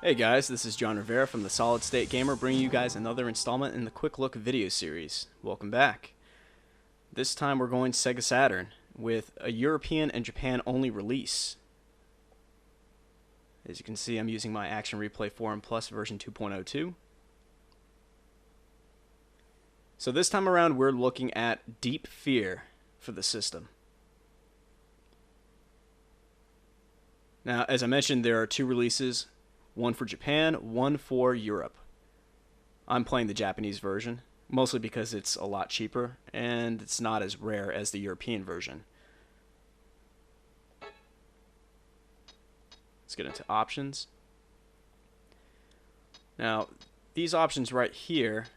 Hey guys, this is John Rivera from the Solid State Gamer bringing you guys another installment in the Quick Look video series. Welcome back. This time we're going Sega Saturn with a European and Japan only release. As you can see, I'm using my Action Replay Forum Plus version 2.02. So this time around we're looking at Deep Fear for the system. Now, as I mentioned, there are two releases. One for Japan, one for Europe. I'm playing the Japanese version, mostly because it's a lot cheaper, and it's not as rare as the European version. Let's get into options. Now, these options right here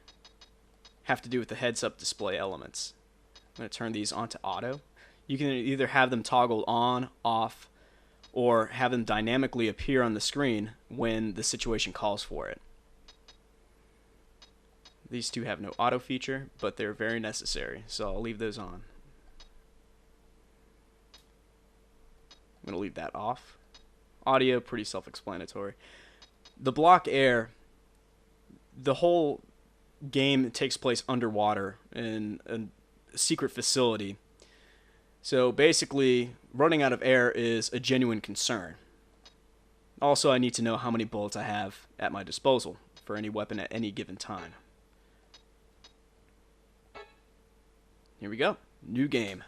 have to do with the heads-up display elements. I'm going to turn these onto auto. You can either have them toggled on, off, or have them dynamically appear on the screen when the situation calls for it. These two have no auto feature, but they're very necessary, so I'll leave those on. I'm going to leave that off. Audio, pretty self-explanatory. The block air, the whole game takes place underwater in a secret facility. So basically, running out of air is a genuine concern. Also, I need to know how many bullets I have at my disposal for any weapon at any given time. Here we go. New game.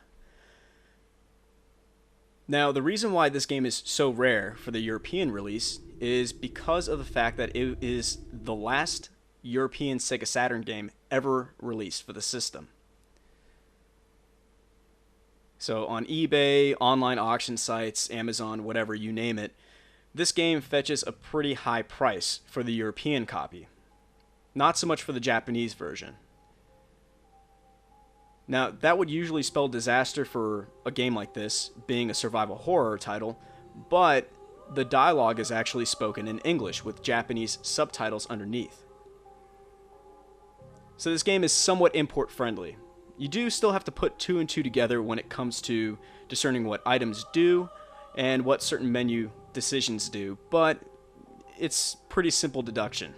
Now, the reason why this game is so rare for the European release is because of the fact that it is the last European Sega Saturn game ever released for the system. So on eBay, online auction sites, Amazon, whatever, you name it, this game fetches a pretty high price for the European copy. Not so much for the Japanese version. Now, that would usually spell disaster for a game like this, being a survival horror title, but the dialogue is actually spoken in English with Japanese subtitles underneath. So this game is somewhat import friendly. You do still have to put two and two together when it comes to discerning what items do and what certain menu decisions do, but it's pretty simple deduction.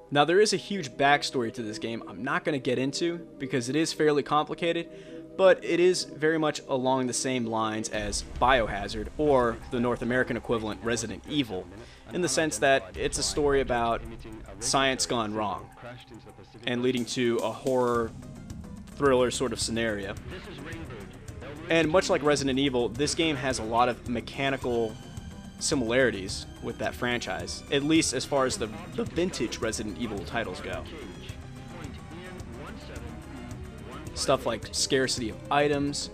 Now, there is a huge backstory to this game I'm not going to get into because it is fairly complicated, but it is very much along the same lines as Biohazard, or the North American equivalent Resident Evil, in the sense that it's a story about science gone wrong and leading to a horror thriller sort of scenario. And much like Resident Evil, this game has a lot of mechanical similarities with that franchise, at least as far as the vintage Resident Evil titles go. Stuff like scarcity of items,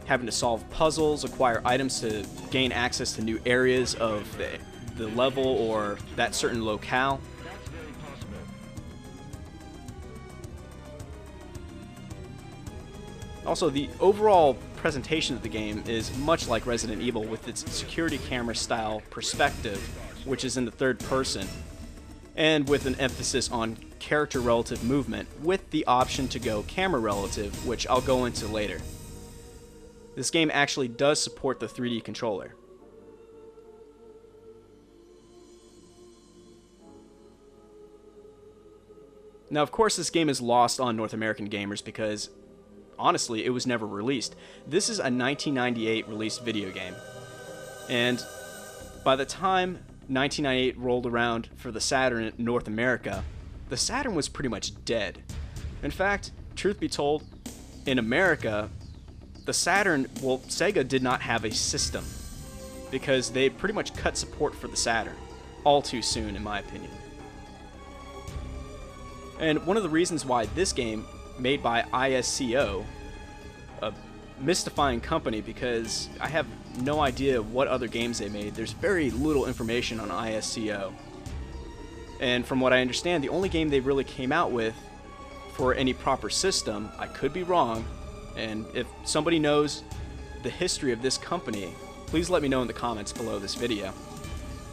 having to solve puzzles, acquire items to gain access to new areas of the level or that certain locale. Also, the overall presentation of the game is much like Resident Evil with its security camera style perspective, which is in the third person, and with an emphasis on character relative movement with the option to go camera relative, which I'll go into later. This game actually does support the 3D controller. Now, of course, this game is lost on North American gamers because honestly, it was never released. This is a 1998 released video game. And by the time 1998 rolled around for the Saturn in North America, the Saturn was pretty much dead. In fact, truth be told, in America, the Saturn, well, Sega did not have a system because they pretty much cut support for the Saturn all too soon, in my opinion. And one of the reasons why this game, made by ISCO, a mystifying company because I have no idea what other games they made. There's very little information on ISCO. And from what I understand, the only game they really came out with for any proper system, I could be wrong, and if somebody knows the history of this company, please let me know in the comments below this video.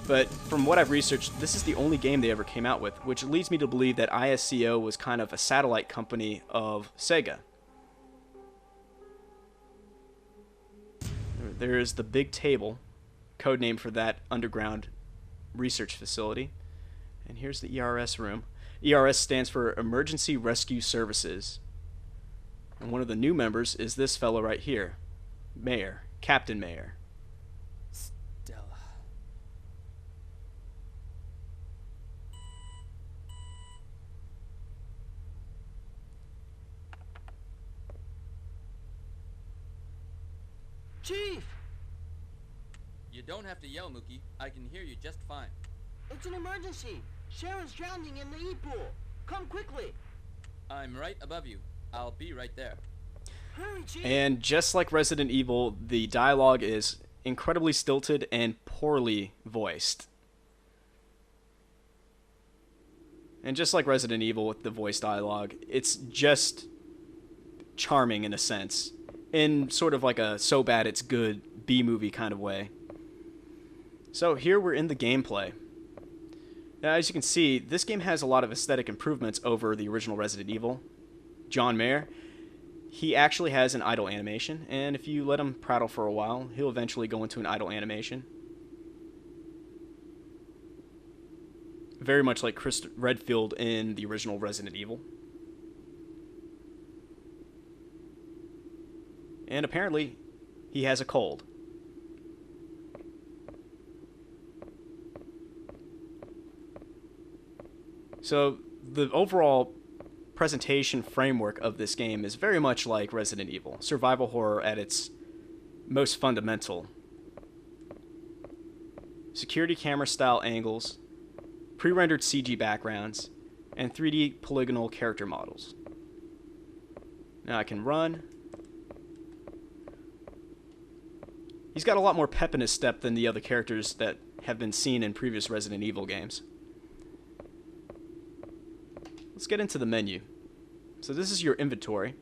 But from what I've researched, this is the only game they ever came out with, which leads me to believe that ISCO was kind of a satellite company of Sega. There is the big table code name for that underground research facility. And here's the ERS room. ERS stands for Emergency Rescue Services. And one of the new members is this fellow right here, Mayor, Captain Mayor. Stella. Chief! You don't have to yell, Mookie. I can hear you just fine. It's an emergency. Sharon's drowning in the e-pool. Come quickly. I'm right above you. I'll be right there. Hurry, Chief. And just like Resident Evil, the dialogue is incredibly stilted and poorly voiced. And just like Resident Evil with the voice dialogue, it's just charming in a sense. In sort of like a so bad it's good B-movie kind of way. So here we're in the gameplay. Now, as you can see, this game has a lot of aesthetic improvements over the original Resident Evil. John Mayer, he actually has an idle animation, and if you let him prattle for a while, he'll eventually go into an idle animation. Very much like Chris Redfield in the original Resident Evil. And apparently, he has a cold. So, the overall presentation framework of this game is very much like Resident Evil. Survival horror at its most fundamental. Security camera style angles, pre-rendered CG backgrounds, and 3D polygonal character models. Now I can run. He's got a lot more pep in his step than the other characters that have been seen in previous Resident Evil games. Let's get into the menu. So this is your inventory.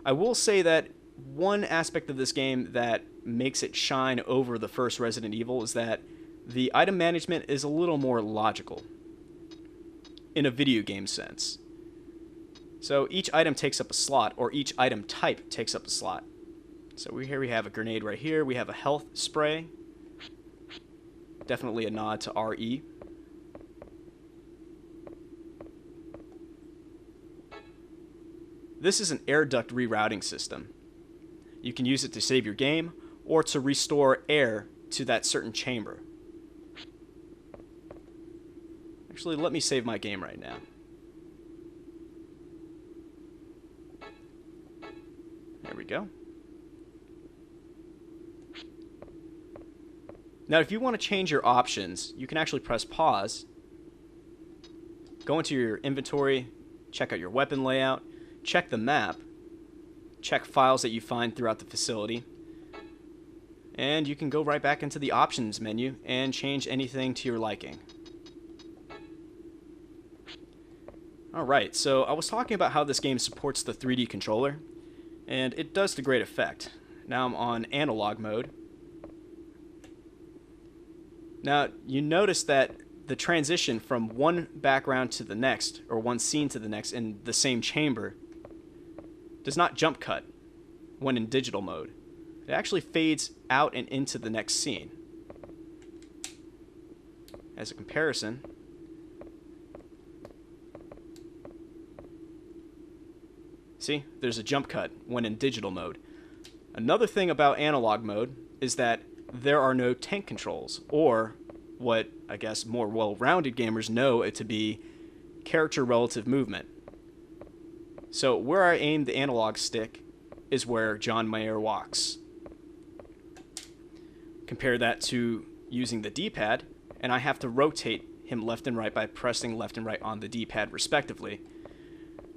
I will say that one aspect of this game that makes it shine over the first Resident Evil is that the item management is a little more logical in a video game sense. So each item takes up a slot, or each item type takes up a slot. So here we have a grenade right here. We have a health spray. Definitely a nod to RE. This is an air duct rerouting system. You can use it to save your game or to restore air to that certain chamber. Actually, let me save my game right now. There we go. Now, if you want to change your options, you can actually press pause, go into your inventory, check out your weapon layout, check the map, check files that you find throughout the facility, and you can go right back into the options menu and change anything to your liking. Alright, so I was talking about how this game supports the 3D controller, and it does to great effect. Now I'm on analog mode. Now, you notice that the transition from one background to the next, or one scene to the next in the same chamber, does not jump cut when in digital mode. It actually fades out and into the next scene. As a comparison, see, there's a jump cut when in digital mode. Another thing about analog mode is that there are no tank controls, or what I guess more well-rounded gamers know it to be character relative movement. So where I aim the analog stick is where John Mayer walks. Compare that to using the D-pad, and I have to rotate him left and right by pressing left and right on the D-pad respectively.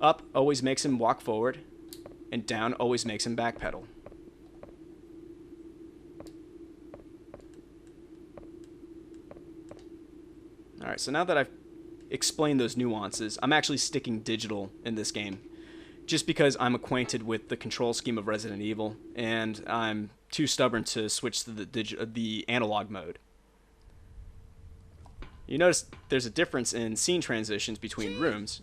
Up always makes him walk forward, and down always makes him backpedal. Alright, so now that I've explained those nuances, I'm actually sticking digital in this game, just because I'm acquainted with the control scheme of Resident Evil, and I'm too stubborn to switch to the analog mode. You notice there's a difference in scene transitions between rooms,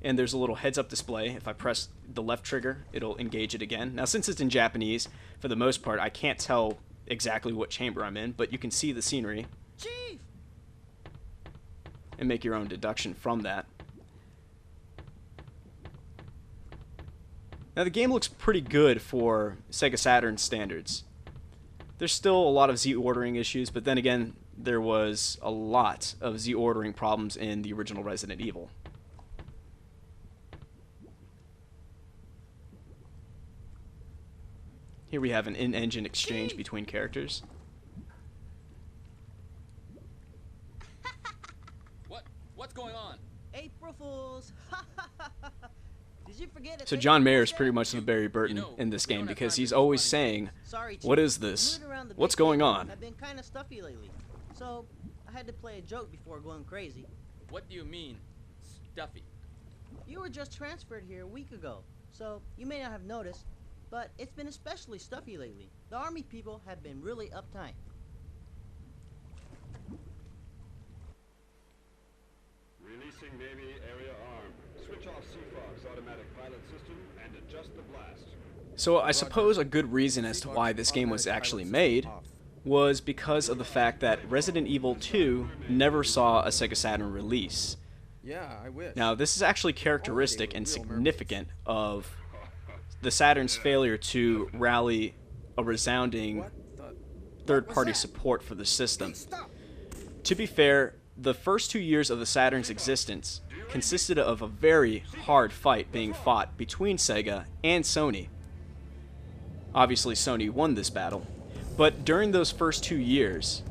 and there's a little heads-up display. If I press the left trigger, it'll engage it again. Now, since it's in Japanese, for the most part, I can't tell exactly what chamber I'm in, but you can see the scenery Chief! and make your own deduction from that. Now the game looks pretty good for Sega Saturn standards. There's still a lot of Z-ordering issues, but then again, there was a lot of Z-ordering problems in the original Resident Evil. Here we have an in-engine exchange between characters. What's going on? April Fools! Did you forget it? So John Mayer is pretty much the Barry Burton in this game because he's always saying, Sorry, Chief. "What is this? What's going on?" I've been kind of stuffy lately, so I had to play a joke before going crazy. What do you mean, stuffy? You were just transferred here a week ago, so you may not have noticed, but it's been especially stuffy lately. The army people have been really uptight. Releasing Navy area arm. Switch off Seafox automatic pilot system and adjust the blast. So I suppose a good reason as to why this game was actually made was because of the fact that Resident Evil 2 never saw a Sega Saturn release. Yeah, I wish. Now, this is actually characteristic and significant of the Saturn's failure to rally a resounding third-party support for the system. To be fair, the first 2 years of the Saturn's existence consisted of a very hard fight being fought between Sega and Sony. Obviously, Sony won this battle, but during those first 2 years,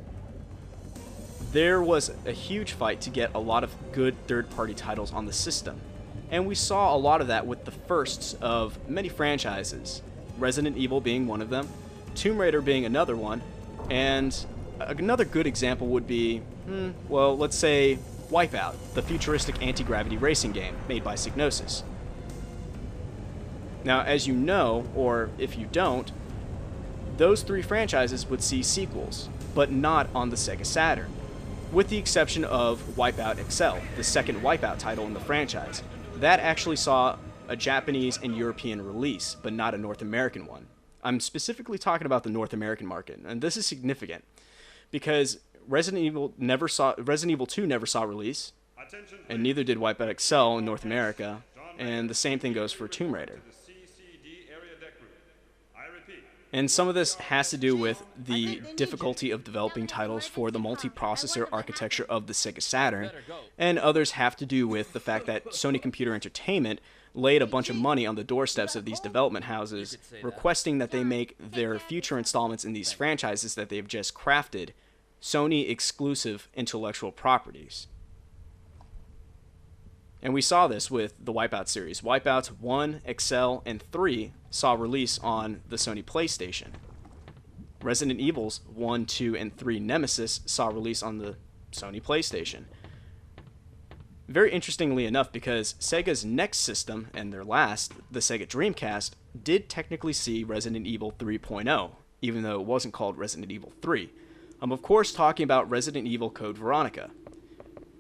there was a huge fight to get a lot of good third-party titles on the system. And we saw a lot of that with the firsts of many franchises, Resident Evil being one of them, Tomb Raider being another one, and another good example would be, well, let's say Wipeout, the futuristic anti-gravity racing game made by Psygnosis. Now, as you know, or if you don't, those 3 franchises would see sequels, but not on the Sega Saturn, with the exception of Wipeout XL, the second Wipeout title in the franchise. That actually saw a Japanese and European release, but not a North American one. I'm specifically talking about the North American market, and this is significant because Resident Evil 2 never saw release, and neither did Wipeout XL in North America, and the same thing goes for Tomb Raider. And some of this has to do with the difficulty of developing titles for the multi-processor architecture of the Sega Saturn, and others have to do with the fact that Sony Computer Entertainment laid a bunch of money on the doorsteps of these development houses, requesting that they make their future installments in these franchises that they've just crafted Sony exclusive intellectual properties. And we saw this with the Wipeout series. Wipeouts 1, XL, and 3 saw release on the Sony PlayStation. Resident Evils 1, 2, and 3 Nemesis saw release on the Sony PlayStation. Very interestingly enough, because Sega's next system, and their last, the Sega Dreamcast, did technically see Resident Evil 3.0, even though it wasn't called Resident Evil 3. I'm of course talking about Resident Evil Code Veronica.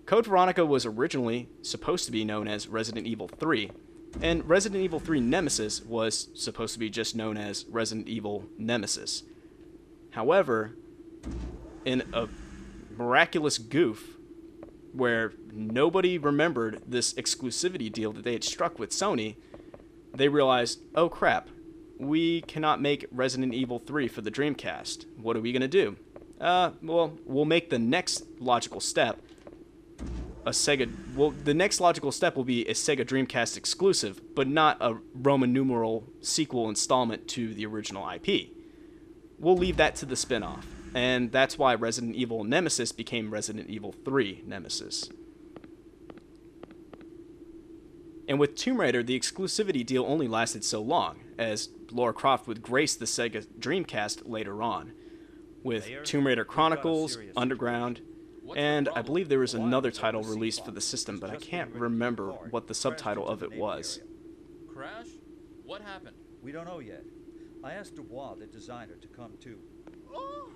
Code Veronica was originally supposed to be known as Resident Evil 3, and Resident Evil 3 Nemesis was supposed to be just known as Resident Evil Nemesis. However, in a miraculous goof where nobody remembered this exclusivity deal that they had struck with Sony, they realized, oh crap, we cannot make Resident Evil 3 for the Dreamcast. What are we going to do? Well, we'll make the next logical step the next logical step will be a Sega Dreamcast exclusive, but not a Roman numeral sequel installment to the original IP. We'll leave that to the spin-off, and that's why Resident Evil Nemesis became Resident Evil 3 Nemesis. And with Tomb Raider, the exclusivity deal only lasted so long, as Lara Croft would grace the Sega Dreamcast later on, with Tomb Raider Chronicles, Underground, and I believe there was another title released for the system, but I can't remember what the subtitle of it was. Crash? What happened? We don't know yet. I asked Dubois, the designer, to come too. Oh,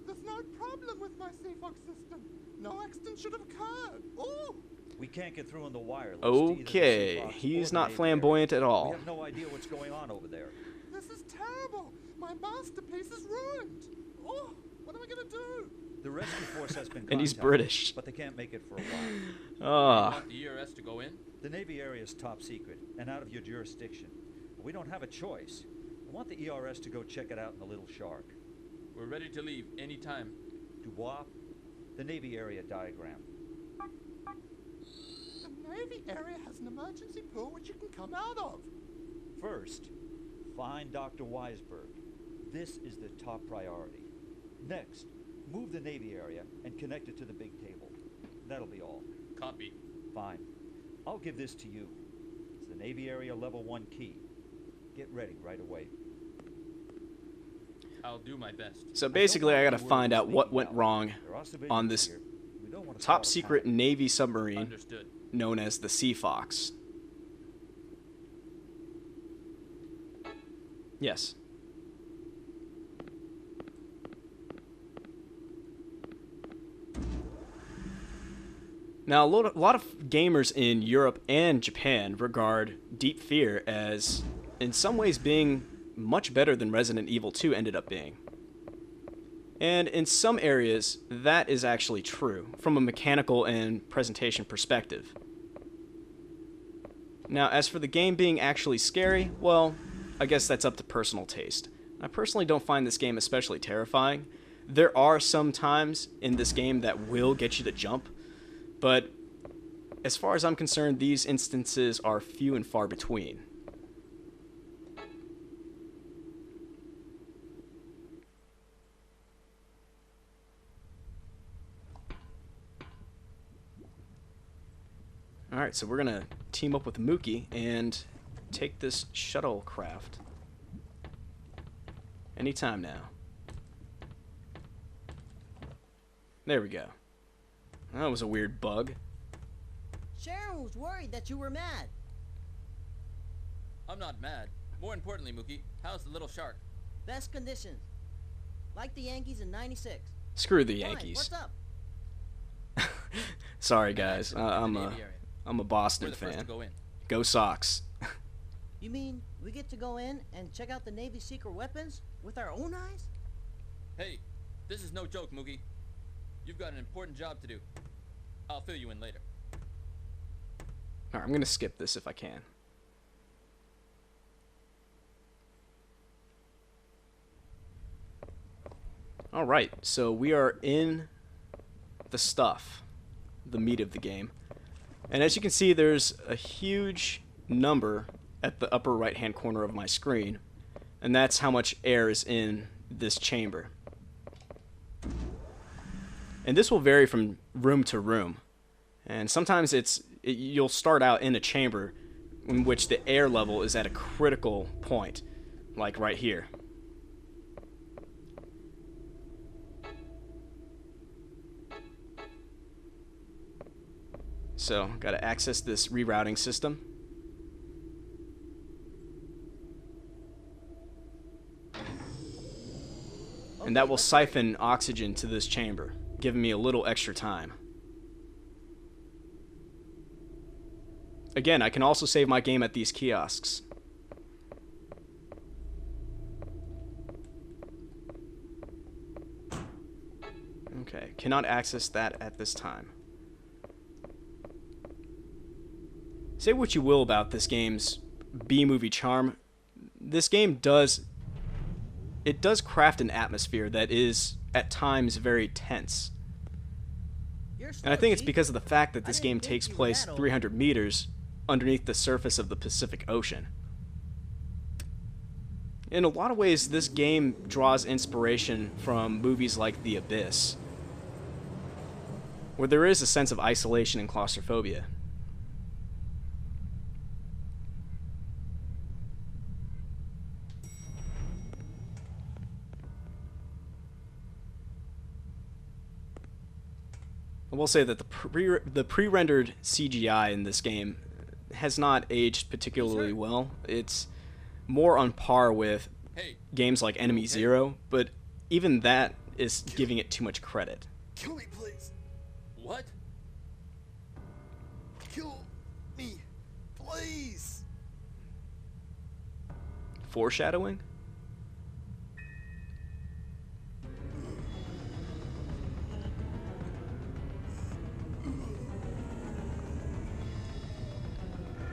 there's no problem with my CFOX system. No accident should have occurred. Oh! We can't get through on the wireless. Okay, he's not flamboyant at all. We have no idea what's going on over there. This is terrible. My masterpiece is ruined. Oh, what am I gonna do? The rescue force has been And he's contacted, British. but they can't make it for a while. You Ah. want the ERS to go in? The Navy area is top secret and out of your jurisdiction. But we don't have a choice. I want the ERS to go check it out in the Little Shark. We're ready to leave any time. Dubois, the Navy area diagram. The Navy area has an emergency pool which you can come out of. First, find Dr. Weisberg. This is the top priority. Next, move the Navy area and connect it to the big table. That'll be all. Copy. Fine. I'll give this to you. It's the Navy area level 1 key. Get ready right away. I'll do my best. So basically, I gotta find out what went wrong on this top secret Navy submarine Understood. known as the Sea Fox. Yes. Now, a lot of gamers in Europe and Japan regard Deep Fear as, in some ways, being much better than Resident Evil 2 ended up being. And in some areas, that is actually true, from a mechanical and presentation perspective. Now, as for the game being actually scary, well, I guess that's up to personal taste. I personally don't find this game especially terrifying. There are some times in this game that will get you to jump, but as far as I'm concerned, these instances are few and far between. Alright, so we're gonna team up with Mookie and take this shuttlecraft. Anytime now. There we go. That was a weird bug. Sharon was worried that you were mad. I'm not mad. More importantly, Mookie, how's the Little Shark? Best conditions. Like the Yankees in '96. Screw the Fine, Yankees. what's up? Sorry guys, We're in I'm the a Navy area. I'm a We're Boston the first to fan. go in. Go Sox. You mean we get to go in and check out the Navy's secret weapons with our own eyes? Hey, this is no joke, Mookie. You've got an important job to do. I'll fill you in later. Alright, I'm gonna skip this if I can. Alright, so we are in the stuff, the meat of the game. And as you can see, there's a huge number at the upper right hand corner of my screen, and that's how much air is in this chamber. And this will vary from room to room, and sometimes you'll start out in a chamber in which the air level is at a critical point, like right here. So, gotta access this rerouting system. And that will siphon oxygen to this chamber, giving me a little extra time. Again, I can also save my game at these kiosks. Okay, cannot access that at this time. Say what you will about this game's B-movie charm, this game does craft an atmosphere that is, at times, very tense. And I think it's because of the fact that this game takes place 300 meters underneath the surface of the Pacific Ocean. In a lot of ways, this game draws inspiration from movies like The Abyss, where there is a sense of isolation and claustrophobia. I will say that the pre-rendered CGI in this game has not aged particularly well. It's more on par with games like Enemy Zero, but even that is giving it too much credit. Kill me, please. What? Kill me, please. Foreshadowing?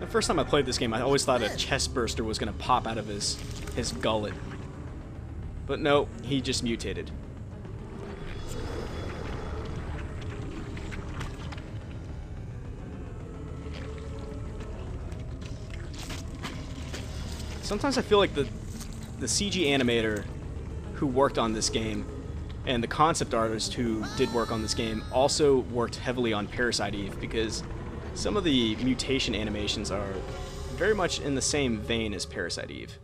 The first time I played this game, I always thought a chest burster was going to pop out of his gullet. But no, he just mutated. Sometimes I feel like the CG animator who worked on this game and the concept artist who did work on this game also worked heavily on Parasite Eve, because some of the mutation animations are very much in the same vein as Parasite Eve.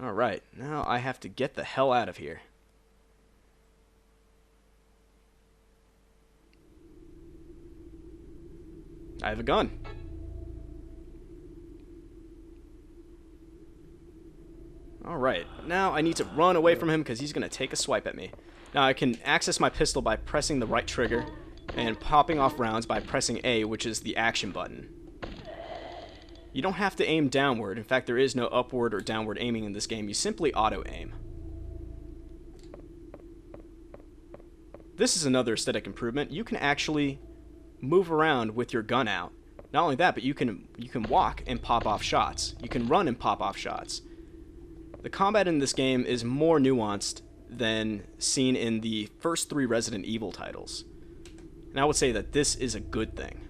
Alright, now I have to get the hell out of here. I have a gun. Alright, now I need to run away from him because he's going to take a swipe at me. Now I can access my pistol by pressing the right trigger and popping off rounds by pressing A, which is the action button. You don't have to aim downward. In fact, there is no upward or downward aiming in this game. You simply auto-aim. This is another aesthetic improvement. You can actually move around with your gun out. Not only that, but you can walk and pop off shots. You can run and pop off shots. The combat in this game is more nuanced than seen in the first 3 Resident Evil titles. And I would say that this is a good thing.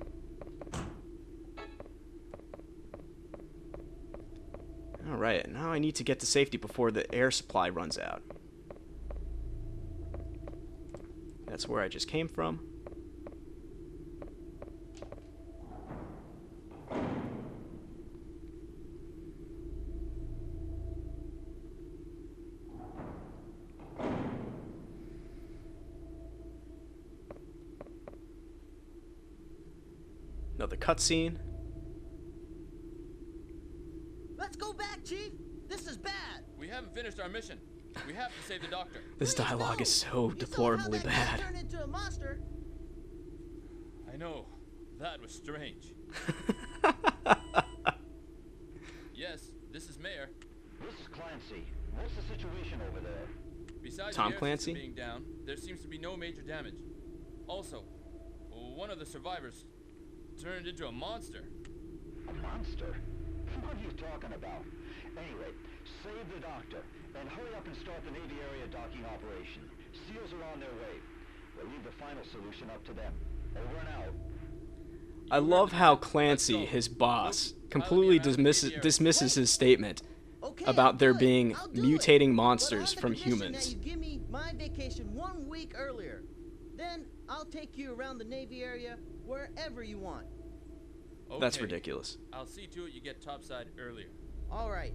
Alright, now I need to get to safety before the air supply runs out. That's where I just came from. Another cutscene. Let's go back, Chief. This is bad. We haven't finished our mission. We have to save the doctor. This dialogue is so You saw how deplorably that guy bad. turned into a monster. I know. That was strange. Yes, this is Mayor. This is Clancy. What's the situation over there? Besides Tom the air Clancy? system being down, there seems to be no major damage. Also, one of the survivors turned into a monster. A monster? What are you talking about? Anyway, save the doctor, and hurry up and start the Navy area docking operation. SEALs are on their way. We'll leave the final solution up to them. Over and out. I love how Clancy, his boss, completely dismisses his statement Okay, about I'll there do it. being I'll do mutating it. monsters But on from the condition humans. that you give me my vacation 1 week earlier. Then I'll take you around the Navy area wherever you want. That's Okay, ridiculous. I'll see to it you get topside earlier. All right,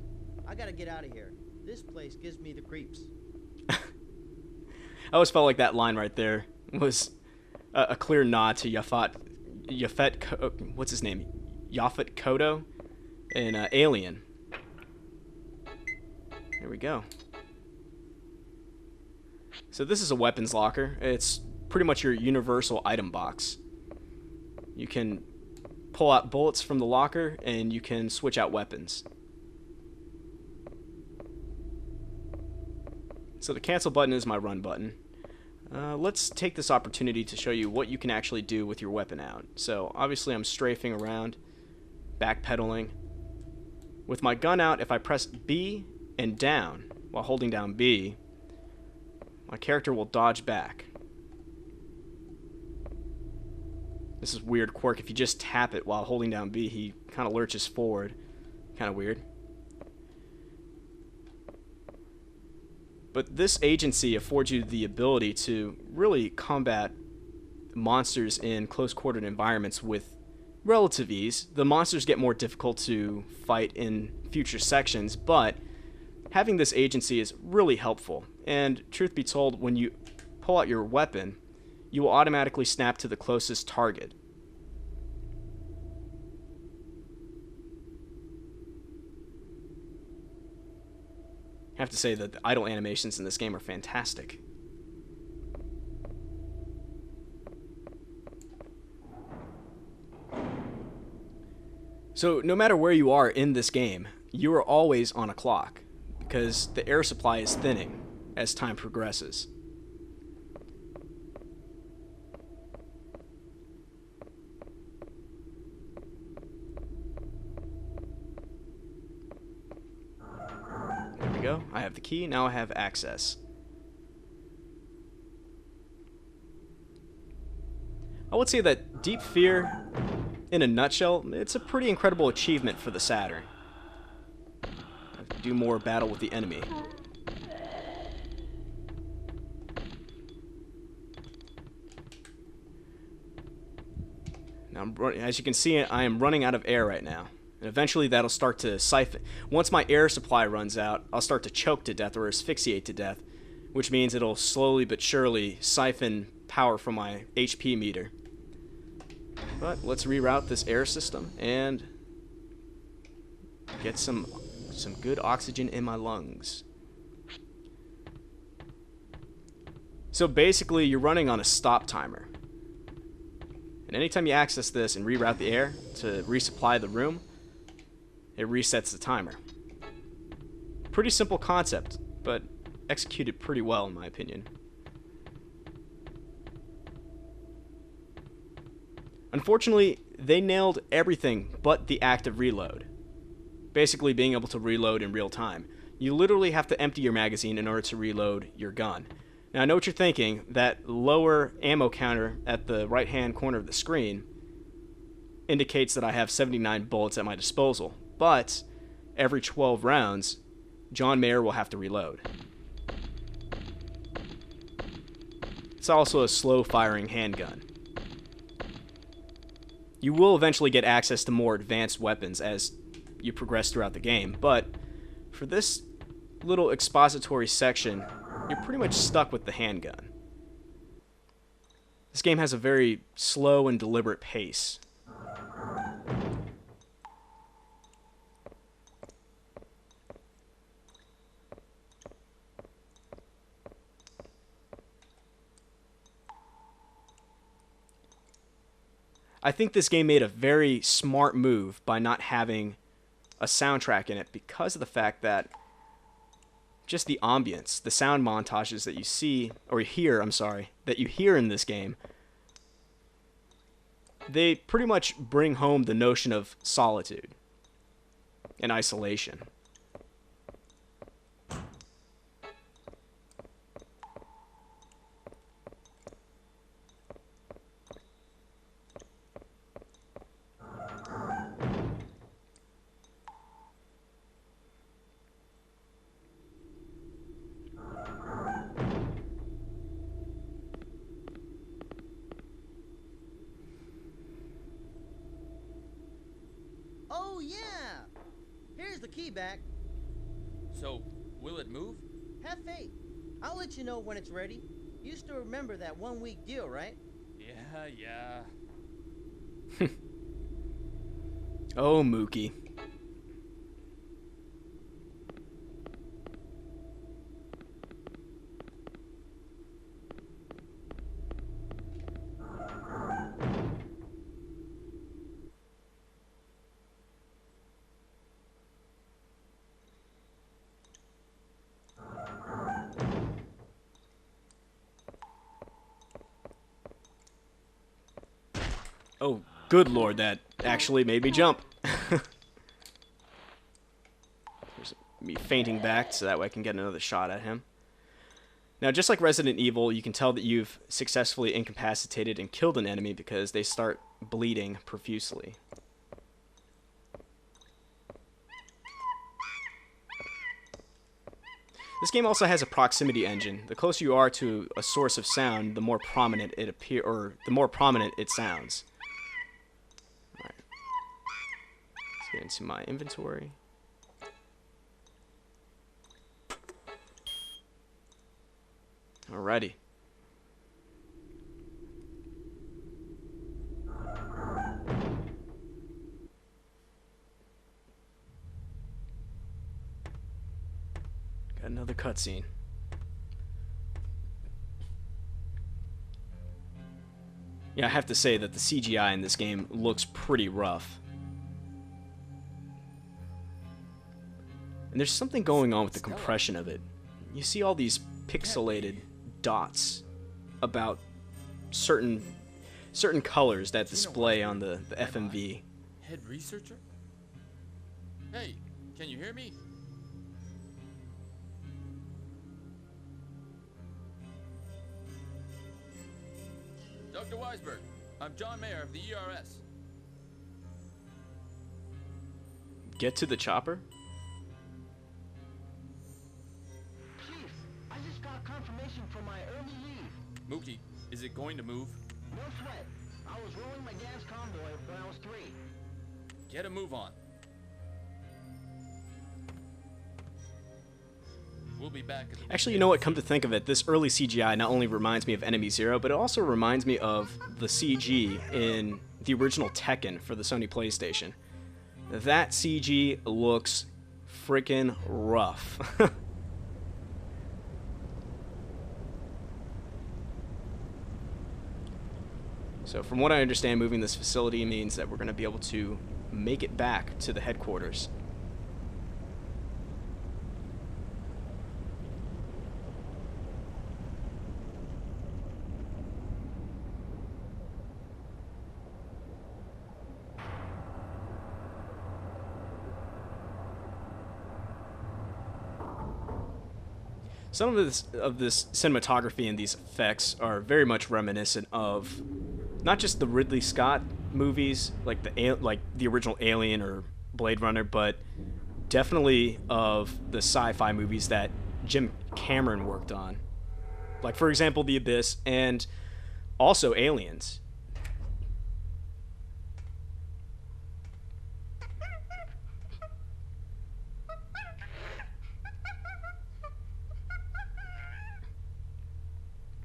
I gotta get out of here. This place gives me the creeps. I always felt like that line right there was a clear nod to what's his name? Yaphet Kotto in Alien. There we go. So this is a weapons locker. It's pretty much your universal item box. You can pull out bullets from the locker and you can switch out weapons. So the cancel button is my run button. Let's take this opportunity to show you what you can actually do with your weapon out. So obviously I'm strafing around, backpedaling. With my gun out, if I press B and down while holding down B, my character will dodge back. This is a weird quirk. If you just tap it while holding down B, he kind of lurches forward. Kind of weird. But this agency affords you the ability to really combat monsters in close-quartered environments with relative ease. The monsters get more difficult to fight in future sections, but having this agency is really helpful. And truth be told, when you pull out your weapon, you will automatically snap to the closest target. I have to say that the idle animations in this game are fantastic. So no matter where you are in this game, you are always on a clock, because the air supply is thinning as time progresses. we go. I have the key. Now I have access. I would say that Deep Fear, in a nutshell, it's a pretty incredible achievement for the Saturn. I have to do more battle with the enemy. Now, as you can see, I am running out of air right now. And eventually that'll start to siphon. Once my air supply runs out, I'll start to choke to death or asphyxiate to death, which means it'll slowly but surely siphon power from my HP meter. But let's reroute this air system and get some good oxygen in my lungs. So basically, you're running on a stop timer. And anytime you access this and reroute the air to resupply the room, it resets the timer. Pretty simple concept, but executed pretty well in my opinion. Unfortunately, they nailed everything but the active reload. Basically being able to reload in real time. You literally have to empty your magazine in order to reload your gun. Now I know what you're thinking, that lower ammo counter at the right hand corner of the screen indicates that I have 79 bullets at my disposal, but every 12 rounds, John Mayer will have to reload. It's also a slow firing handgun. You will eventually get access to more advanced weapons as you progress throughout the game, but for this little expository section, you're pretty much stuck with the handgun. This game has a very slow and deliberate pace. I think this game made a very smart move by not having a soundtrack in it because of the fact that just the ambience, the sound montages that you see, or hear, I'm sorry, that you hear in this game, they pretty much bring home the notion of solitude and isolation. Oh, yeah! Here's the key back. So, will it move? Have faith. I'll let you know when it's ready. You still remember that 1-week deal, right? Yeah. Oh, Mookie. Oh, good lord, that actually made me jump. There's me fainting back so that way I can get another shot at him. Now, just like Resident Evil, you can tell that you've successfully incapacitated and killed an enemy because they start bleeding profusely. This game also has a proximity engine. The closer you are to a source of sound, the more prominent it the more prominent it sounds. All right. Let's get into my inventory. Alrighty. Got another cutscene. Yeah, I have to say that the CGI in this game looks pretty rough. And there's something going on with the compression of it. You see all these pixelated dots about certain colors that display on the FMV. Head researcher? Hey, can you hear me? Dr. Weisberg, I'm John Mayer of the ERS. Get to the chopper? Chief, I just got confirmation from my early leave. Mookie, is it going to move? No sweat. I was rolling my gas convoy when I was 3. Get a move on. We'll be back at the Actually, you know what? Come to think of it, this early CGI not only reminds me of Enemy Zero, but it also reminds me of the CG in the original Tekken for the Sony PlayStation. That CG looks freaking rough. So from what I understand, moving this facility means that we're going to be able to make it back to the headquarters. Some of this cinematography and these effects are very much reminiscent of not just the Ridley Scott movies, like the original Alien or Blade Runner, but definitely of the sci-fi movies that Jim Cameron worked on. Like, for example, The Abyss and also Aliens.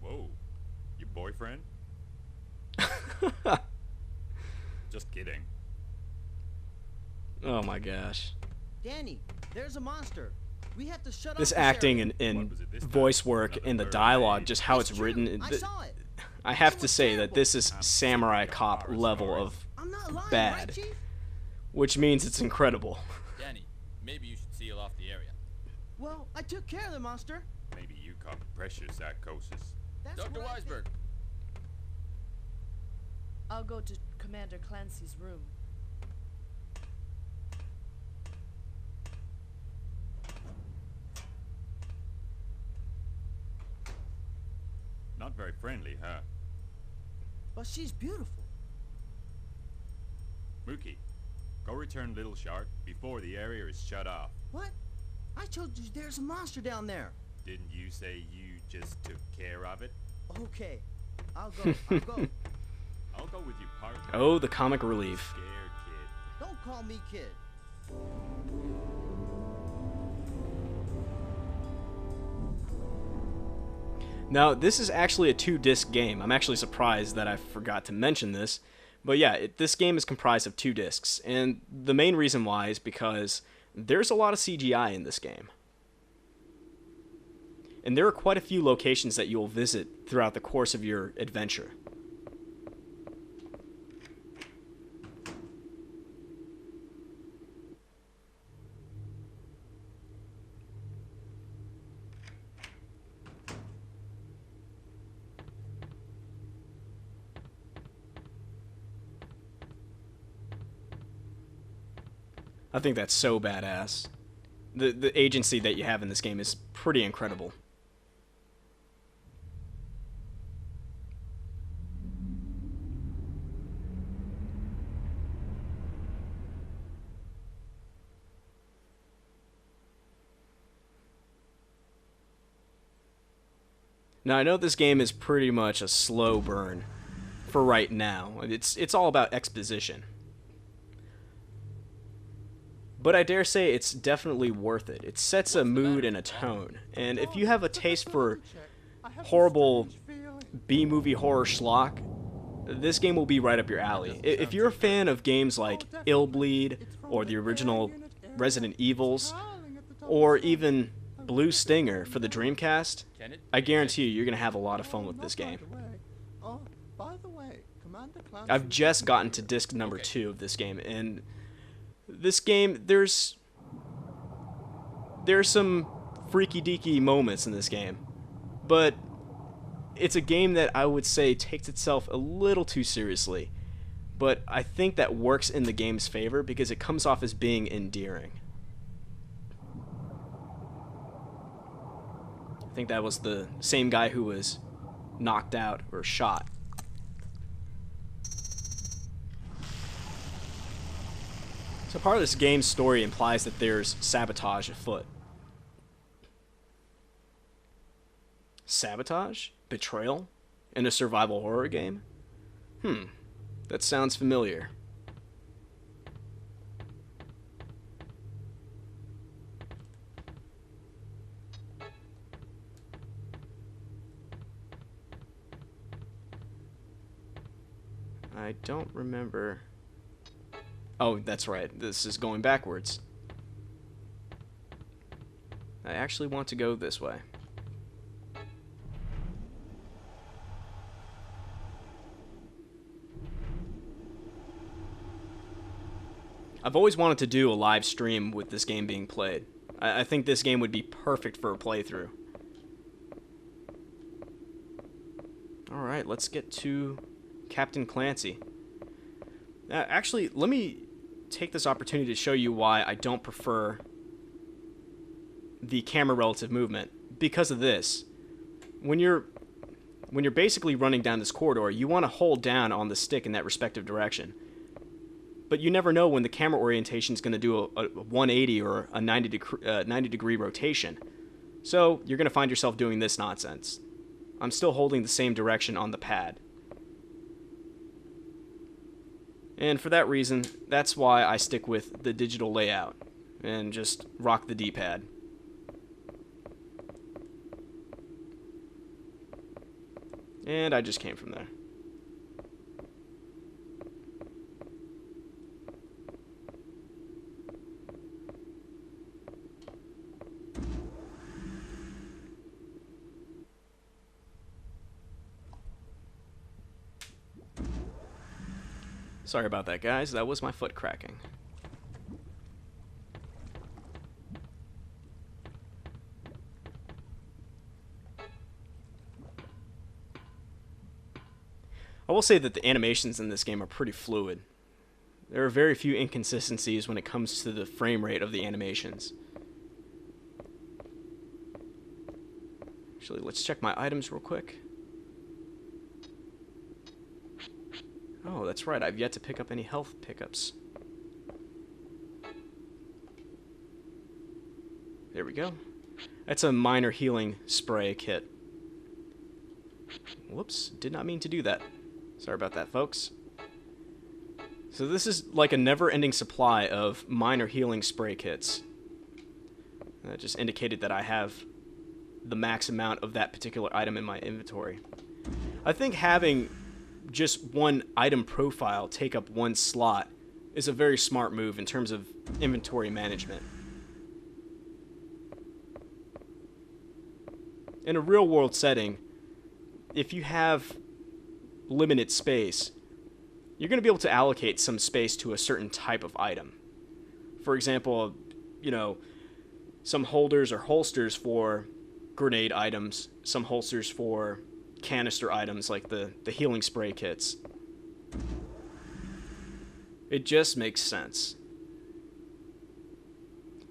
Whoa, your boyfriend? Just kidding. Oh my gosh. Danny, there's a monster. We have to shut This off acting area. and was it this time? voice work and the Another dialogue, bird? just how it's true. written. I saw it. I have It to was say that terrible. this is I'm Samurai sick of Cop horror level stories. of, I'm not lying, bad. right, Chief? which means it's incredible. Danny, maybe you should seal off the area. Well, I took care of the monster. Maybe you caught pressure psychosis. That's Dr. what I think. Weisberg, I'll go to Commander Clancy's room. Not very friendly, huh? But she's beautiful. Mookie, go return Little Shark before the area is shut off. What? I told you there's a monster down there. Didn't you say you just took care of it? Okay, I'll go. I'll go. I'll go with you, partner. Oh, the comic relief. Scared kid. Don't call me kid. Now, this is actually a 2-disc game. I'm actually surprised that I forgot to mention this. But yeah, this game is comprised of 2 discs. And the main reason why is because there's a lot of CGI in this game. And there are quite a few locations that you'll visit throughout the course of your adventure. I think that's so badass. The agency that you have in this game is pretty incredible. Now, I know this game is pretty much a slow burn for right now. It's all about exposition. But I dare say it's definitely worth it. It sets a mood and a tone. And if you have a taste for horrible B-movie horror schlock, this game will be right up your alley. If you're a fan of games like Ill Bleed, or the original Resident Evils, or even Blue Stinger for the Dreamcast, I guarantee you're going to have a lot of fun with this game. Oh, by the way, Commander Clancy... I've just gotten to disc number 2 of this game, and this game, there's some freaky deaky moments in this game, but it's a game that I would say takes itself a little too seriously, but I think that works in the game's favor because it comes off as being endearing. I think that was the same guy who was knocked out or shot. So part of this game's story implies that there's sabotage afoot. Sabotage? Betrayal? In a survival horror game? That sounds familiar. I don't remember. Oh, that's right. This is going backwards. I actually want to go this way. I've always wanted to do a live stream with this game being played. I think this game would be perfect for a playthrough. Alright, let's get to Captain Clancy. Actually, let me take this opportunity to show you why I don't prefer the camera relative movement. Because of this. When you're basically running down this corridor, you want to hold down on the stick in that respective direction. But you never know when the camera orientation is going to do a 180 or a 90 degree rotation. So you're going to find yourself doing this nonsense. I'm still holding the same direction on the pad. And for that reason, that's why I stick with the digital layout and just rock the D-pad. And I just came from there. Sorry about that, guys. That was my foot cracking. I will say that the animations in this game are pretty fluid. There are very few inconsistencies when it comes to the frame rate of the animations. Actually, let's check my items real quick. Oh, that's right. I've yet to pick up any health pickups. There we go. That's a minor healing spray kit. Whoops, did not mean to do that. Sorry about that, folks. So this is like a never-ending supply of minor healing spray kits. That just indicated that I have the max amount of that particular item in my inventory. I think having just one item profile take up one slot is a very smart move in terms of inventory management. In a real-world setting, if you have limited space, you're going to be able to allocate some space to a certain type of item. For example, you know, some holders or holsters for grenade items, some holsters for canister items like the healing spray kits. It just makes sense.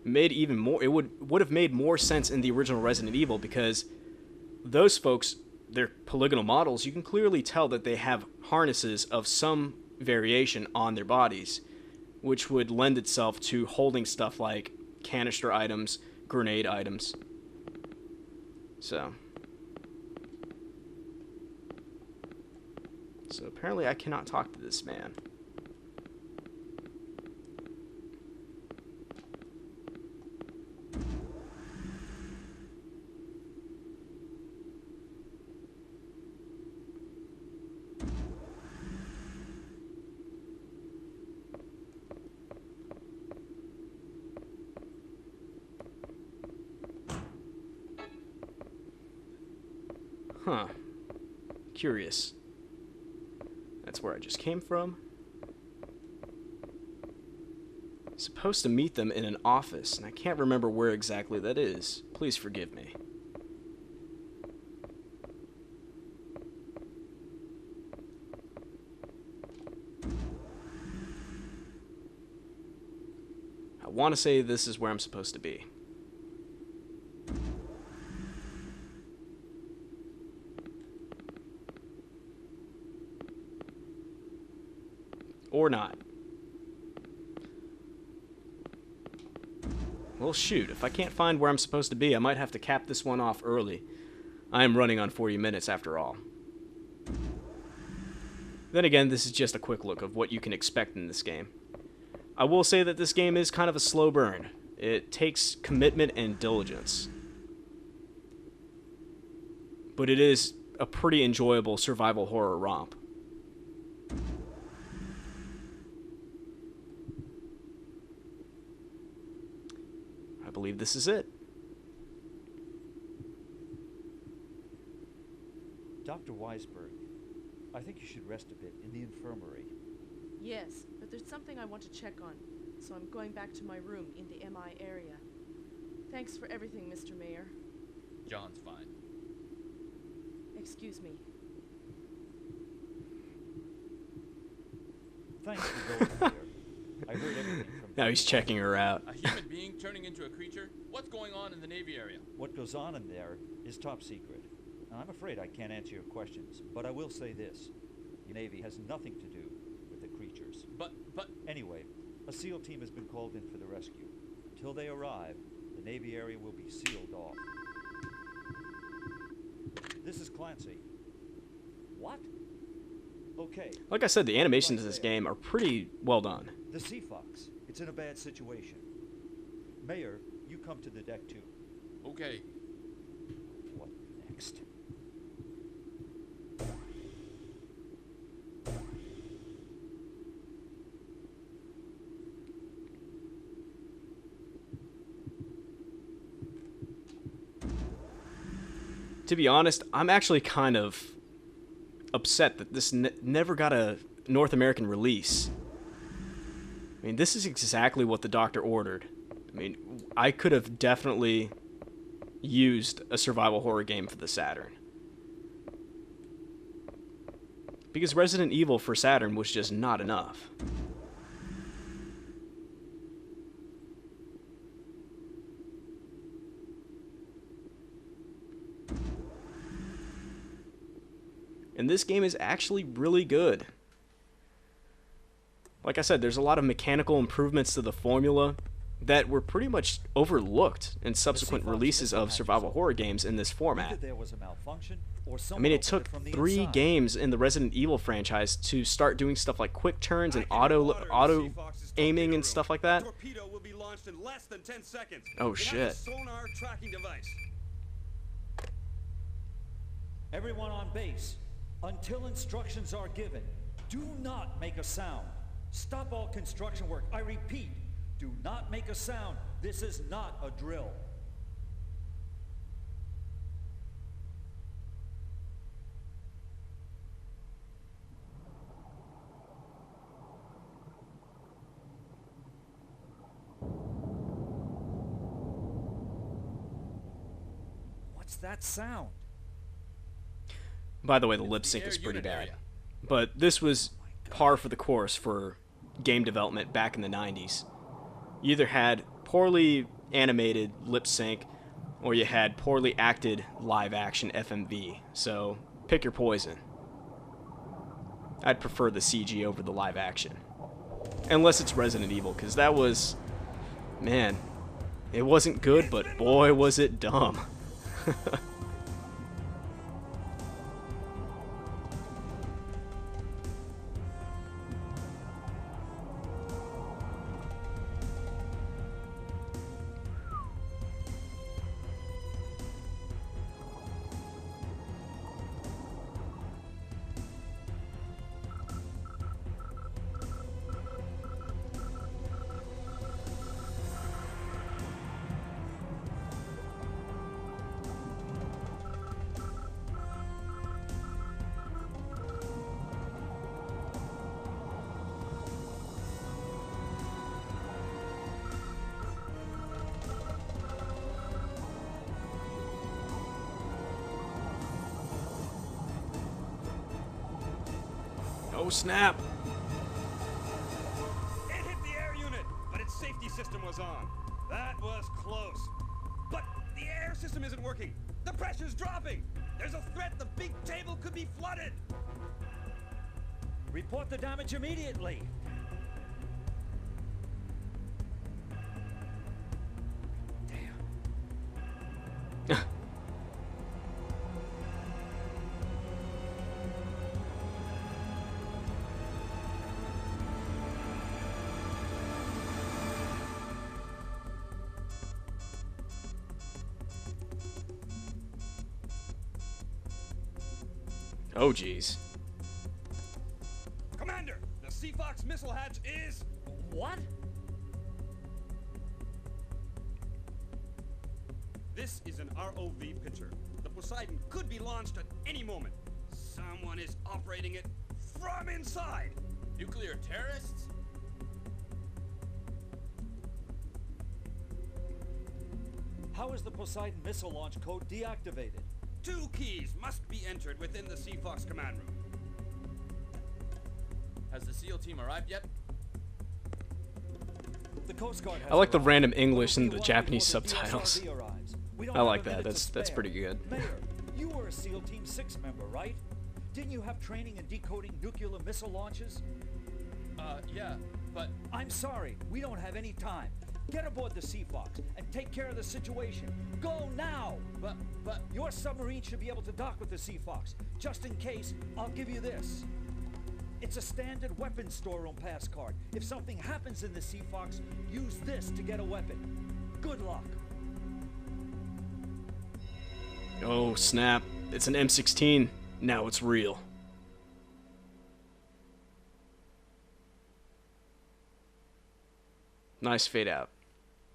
It would have made more sense in the original Resident Evil because those folks, they're polygonal models. You can clearly tell that they have harnesses of some variation on their bodies, which would lend itself to holding stuff like canister items, grenade items. So apparently I cannot talk to this man. Huh. Curious. That's where I just came from. Supposed to meet them in an office, and I can't remember where exactly that is. Please forgive me. I want to say this is where I'm supposed to be. Or not. Well, shoot, if I can't find where I'm supposed to be, I might have to cap this one off early. I am running on 40 minutes after all. Then again, this is just a quick look of what you can expect in this game. I will say that this game is kind of a slow burn. It takes commitment and diligence. But it is a pretty enjoyable survival horror romp. I believe this is it. Dr. Weisberg, I think you should rest a bit in the infirmary. Yes, but there's something I want to check on, so I'm going back to my room in the MI area. Thanks for everything, Mr. Mayor. John's fine. Excuse me. Thanks for going there. I heard everything from... Now he's checking her out. A human being turning into a creature? What's going on in the Navy area? What goes on in there is top secret. And I'm afraid I can't answer your questions, but I will say this. The Navy has nothing to do with the creatures. But... Anyway, a SEAL team has been called in for the rescue. Until they arrive, the Navy area will be sealed off. This is Clancy. What? Okay. Like I said, the animations in this game are pretty well done. The Sea Fox. It's in a bad situation. Mayor, you come to the deck too. Okay. What next? To be honest, I'm actually kind of upset that this never got a North American release. I mean, this is exactly what the doctor ordered. I mean, I could have definitely used a survival horror game for the Saturn. Because Resident Evil for Saturn was just not enough. And this game is actually really good. Like I said, there's a lot of mechanical improvements to the formula that were pretty much overlooked in subsequent releases of survival horror games in this format. I mean, it took 3 games in the Resident Evil franchise to start doing stuff like quick turns and auto aiming and stuff like that. Torpedo will be launched in less than 10 seconds. Oh It has shit. a sonar tracking device. Everyone on base, until instructions are given, do not make a sound. Stop all construction work. I repeat, do not make a sound. This is not a drill. What's that sound? By the way, the lip sync is pretty bad. But this was par for the course for game development back in the 90s. You either had poorly animated lip sync, or you had poorly acted live action FMV. So pick your poison. I'd prefer the CG over the live action. Unless it's Resident Evil, because that was... Man, it wasn't good, but boy was it dumb. Oh snap! It hit the air unit, but its safety system was on. That was close. But the air system isn't working. The pressure's dropping. There's a threat the big table could be flooded. Report the damage immediately. Oh, geez. Commander, the Sea Fox missile hatch is... What? This is an ROV picture. The Poseidon could be launched at any moment. Someone is operating it from inside. Nuclear terrorists? How is the Poseidon missile launch code deactivated? 2 keys must be entered within the Sea Fox command room. Has the SEAL team arrived yet? The Coast Guard has I like the arrived. random English It'll and be the a while Japanese before the subtitles. DSRV arrives. We don't I have like a that. minute to That's spare. pretty good. Mayor, you were a SEAL Team 6 member, right? Didn't you have training in decoding nuclear missile launches? Yeah, but I'm sorry, we don't have any time. Get aboard the Sea Fox and take care of the situation. Go now! but Your submarine should be able to dock with the Sea Fox. Just in case, I'll give you this. It's a standard weapons storeroom pass card. If something happens in the Sea Fox, use this to get a weapon. Good luck. Oh, snap. It's an M16. Now it's real. Nice fade out.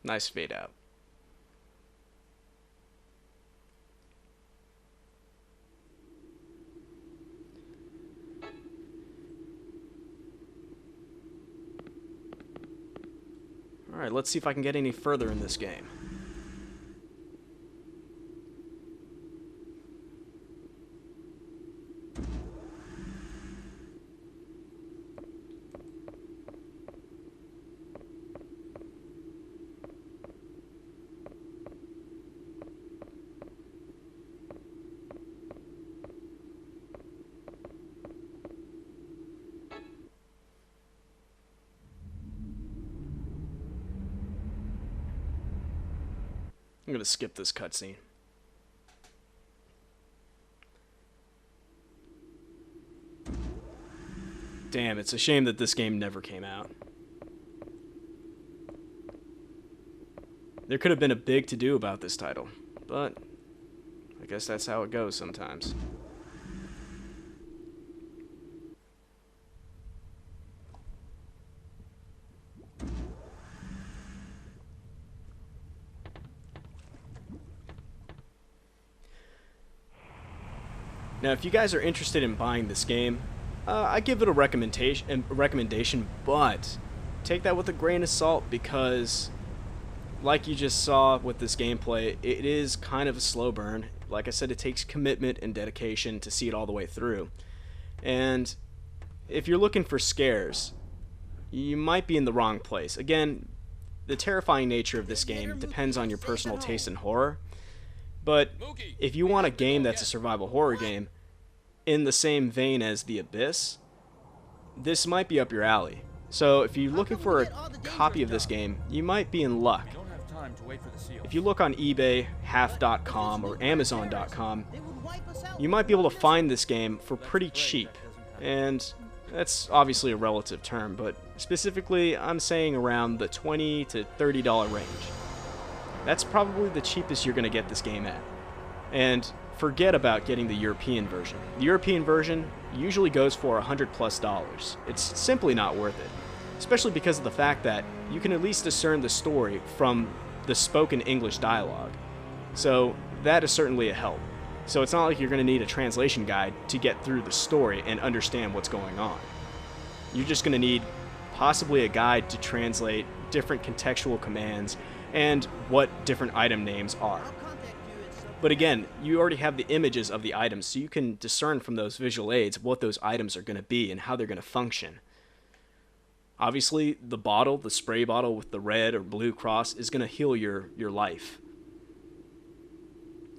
Nice fade out. Alright, let's see if I can get any further in this game. I'm gonna skip this cutscene. Damn, it's a shame that this game never came out. There could have been a big to-do about this title, but I guess that's how it goes sometimes. Now, if you guys are interested in buying this game, I give it a recommendation, but take that with a grain of salt because, like you just saw with this gameplay, it is kind of a slow burn. Like I said, it takes commitment and dedication to see it all the way through. And if you're looking for scares, you might be in the wrong place. Again, the terrifying nature of this game depends on your personal taste in horror. But if you want a game that's a survival horror game in the same vein as The Abyss, this might be up your alley. So if you're looking for a copy of this game, you might be in luck. we don't have time to wait for the SEAL. If you look on eBay, half.com, or Amazon.com, you might be able to find this game for pretty cheap. And that's obviously a relative term, but specifically I'm saying around the $20 to $30 range. That's probably the cheapest you're going to get this game at. And forget about getting the European version. The European version usually goes for $100+. It's simply not worth it, especially because of the fact that you can at least discern the story from the spoken English dialogue. So that is certainly a help. So it's not like you're going to need a translation guide to get through the story and understand what's going on. You're just going to need possibly a guide to translate different contextual commands and what different item names are. But again, you already have the images of the items, so you can discern from those visual aids what those items are going to be and how they're going to function. Obviously, the bottle, the spray bottle with the red or blue cross, is going to heal your life.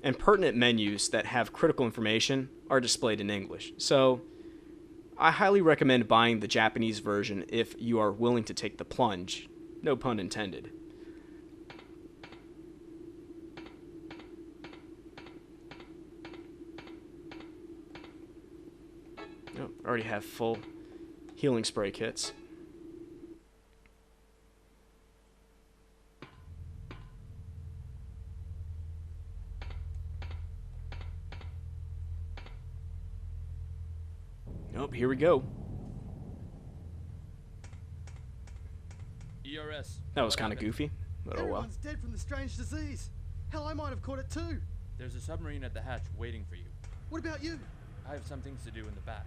And pertinent menus that have critical information are displayed in English. So, I highly recommend buying the Japanese version if you are willing to take the plunge. No pun intended. Oh, already have full healing spray kits. Oh, here we go. ERS. That was what kind of happened? goofy, but oh well. Everyone's dead from the strange disease. Hell, I might have caught it too. There's a submarine at the hatch waiting for you. What about you? I have some things to do in the back.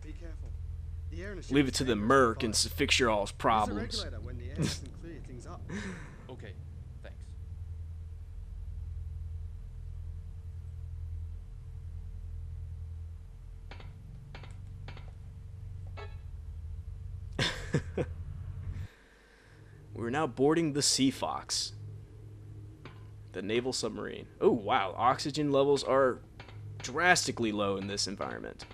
Be careful. The air in a ship Leave it is to the dangerous merc on and fire. fix your all's Use a problems. regulator when the air doesn't clear things up. Okay, thanks. We're now boarding the Sea Fox, the naval submarine. Oh, wow. Oxygen levels are drastically low in this environment.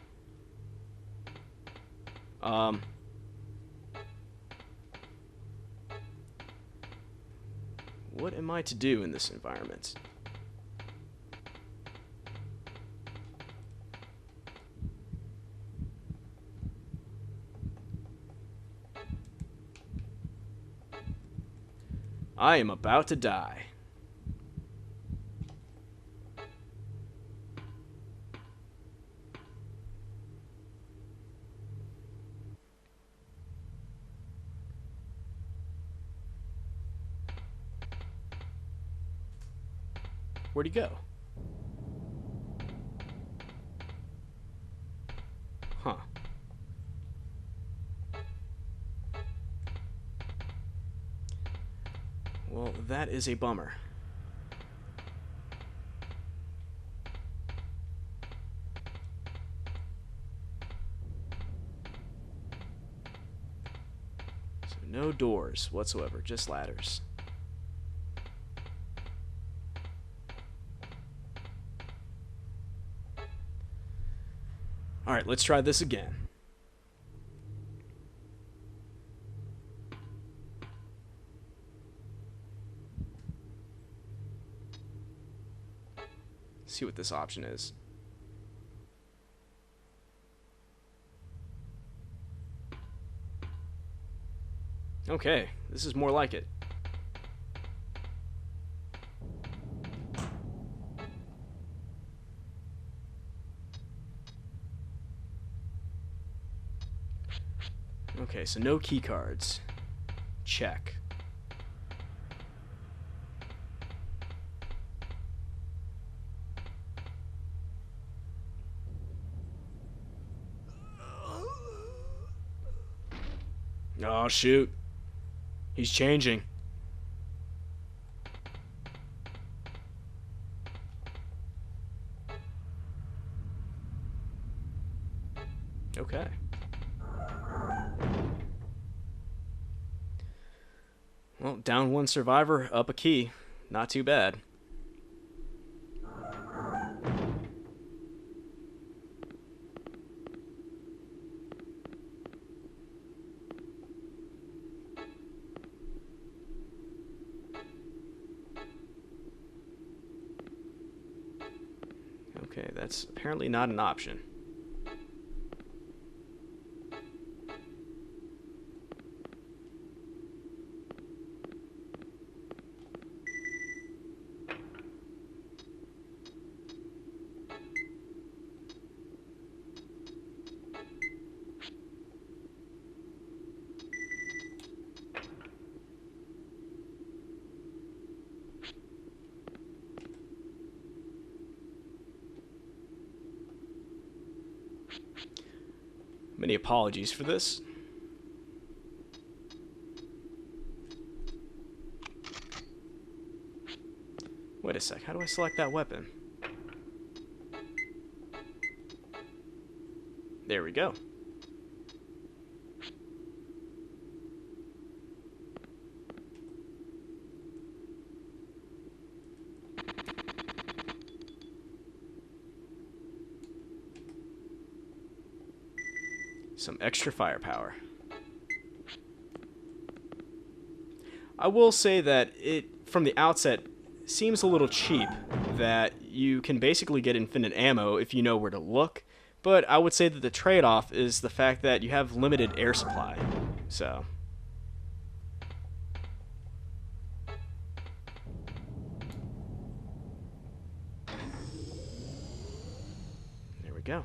What am I to do in this environment? I am about to die. Where'd he go? Huh. Well, that is a bummer. So no doors whatsoever, just ladders. All right, let's try this again. See what this option is. Okay, this is more like it. Okay, so no key cards. Check. Oh, shoot. He's changing. Okay. Well, down one survivor, up a key. Not too bad. Okay, that's apparently not an option. Many apologies for this. Wait a sec, how do I select that weapon? There we go. Some extra firepower. I will say that it, from the outset, seems a little cheap that you can basically get infinite ammo if you know where to look, but I would say that the trade-off is the fact that you have limited air supply. So there we go.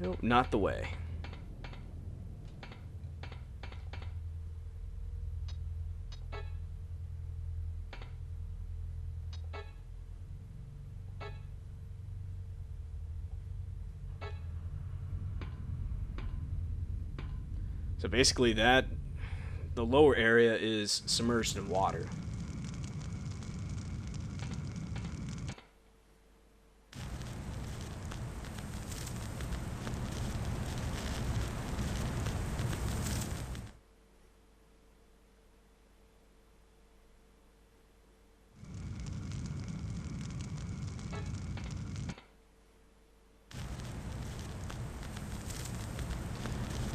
Nope, not the way. So basically the lower area is submerged in water.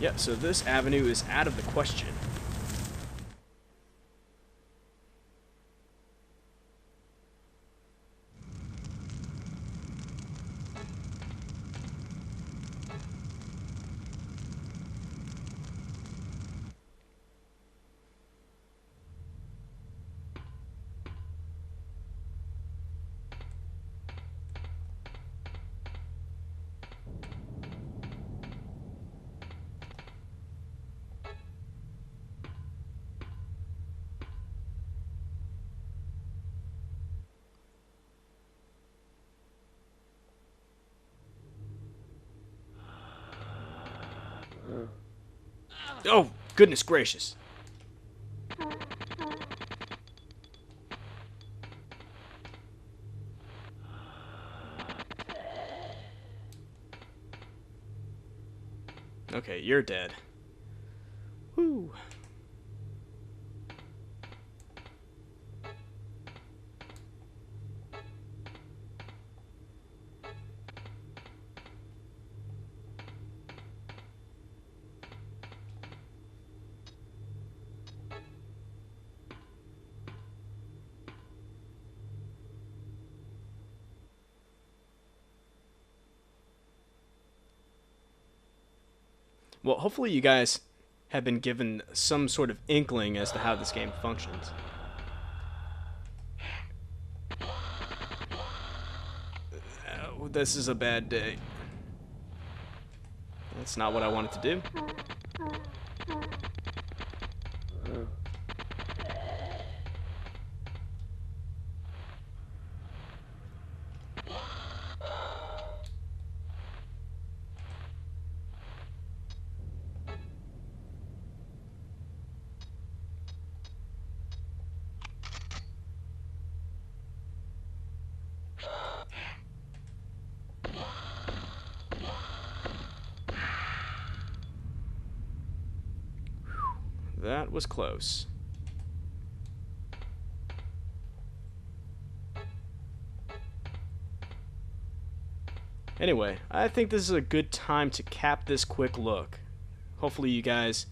Yeah, so this avenue is out of the question. Oh, goodness gracious. Okay, you're dead. Whew. Well, hopefully you guys have been given some sort of inkling as to how this game functions. Oh, this is a bad day. That's not what I wanted to do. That was close. Anyway, I think this is a good time to cap this quick look. Hopefully you guys,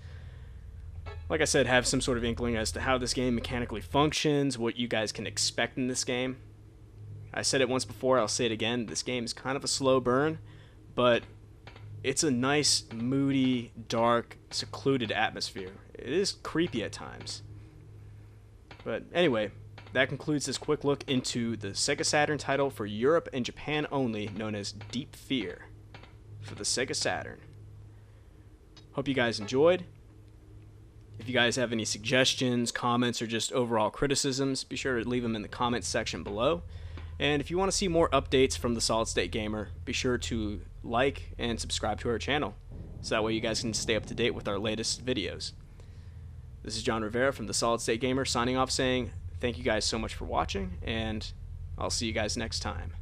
like I said, have some sort of inkling as to how this game mechanically functions, what you guys can expect in this game. I said it once before, I'll say it again, this game is kind of a slow burn, but it's a nice, moody, dark, secluded atmosphere. It is creepy at times. But anyway, that concludes this quick look into the Sega Saturn title for Europe and Japan only, known as Deep Fear, for the Sega Saturn. Hope you guys enjoyed. If you guys have any suggestions, comments, or just overall criticisms, be sure to leave them in the comments section below. And if you want to see more updates from the Solid State Gamer, be sure to like and subscribe to our channel, so that way you guys can stay up to date with our latest videos. This is John Rivera from the Solid State Gamer signing off saying thank you guys so much for watching, and I'll see you guys next time.